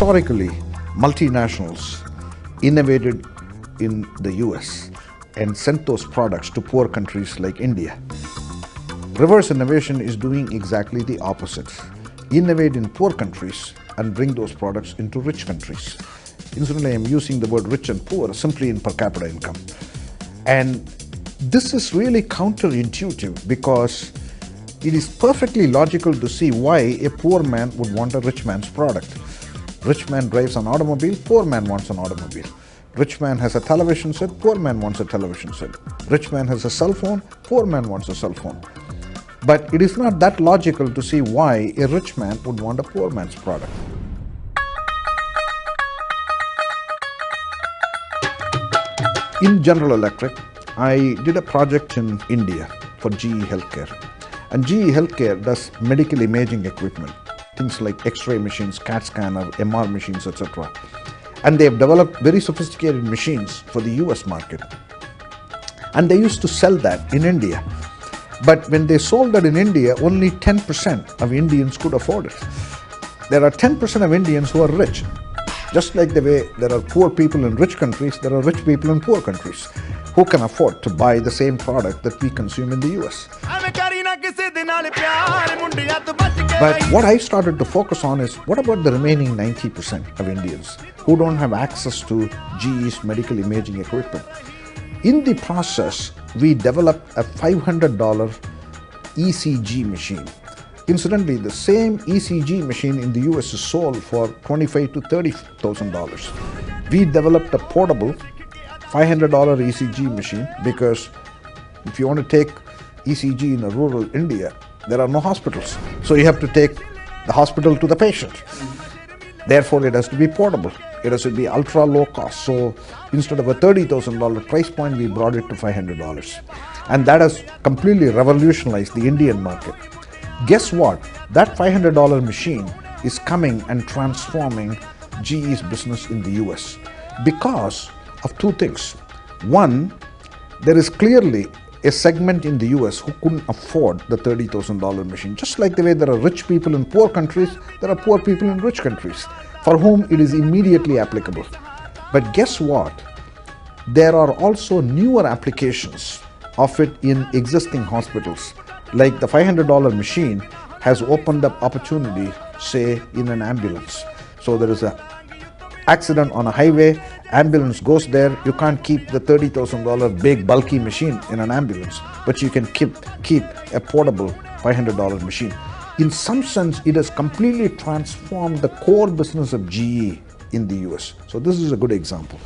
Historically, multinationals innovated in the US and sent those products to poor countries like India. Reverse innovation is doing exactly the opposite. Innovate in poor countries and bring those products into rich countries. Incidentally, I'm using the word rich and poor simply in per capita income. And this is really counterintuitive because it is perfectly logical to see why a poor man would want a rich man's product. Rich man drives an automobile, poor man wants an automobile. Rich man has a television set, poor man wants a television set. Rich man has a cell phone, poor man wants a cell phone. But it is not that logical to see why a rich man would want a poor man's product. In General Electric, I did a project in India for GE Healthcare. And GE Healthcare does medical imaging equipment, things like X-ray machines, CAT scanner, MR machines, etc. And they have developed very sophisticated machines for the US market. And they used to sell that in India. But when they sold that in India, only 10% of Indians could afford it. There are 10% of Indians who are rich. Just like the way there are poor people in rich countries, there are rich people in poor countries who can afford to buy the same product that we consume in the US. But what I started to focus on is, what about the remaining 90% of Indians who don't have access to GE's medical imaging equipment? In the process, we developed a $500 ECG machine. Incidentally, the same ECG machine in the US is sold for $25,000 to $30,000. We developed a portable $500 ECG machine because if you want to take ECG in a rural India, there are no hospitals. So you have to take the hospital to the patient. Therefore, it has to be portable. It has to be ultra low cost. So instead of a $30,000 price point, we brought it to $500. And that has completely revolutionized the Indian market. Guess what? That $500 machine is coming and transforming GE's business in the US because of two things. One, there is clearly a segment in the US who couldn't afford the $30,000 machine. Just like the way there are rich people in poor countries, there are poor people in rich countries for whom it is immediately applicable. But guess what? There are also newer applications of it in existing hospitals. Like the $500 machine has opened up opportunity, say, in an ambulance. So there is an accident on a highway, ambulance goes there, you can't keep the $30,000 big bulky machine in an ambulance, but you can keep a portable $500 machine. In some sense, it has completely transformed the core business of GE in the US. So this is a good example.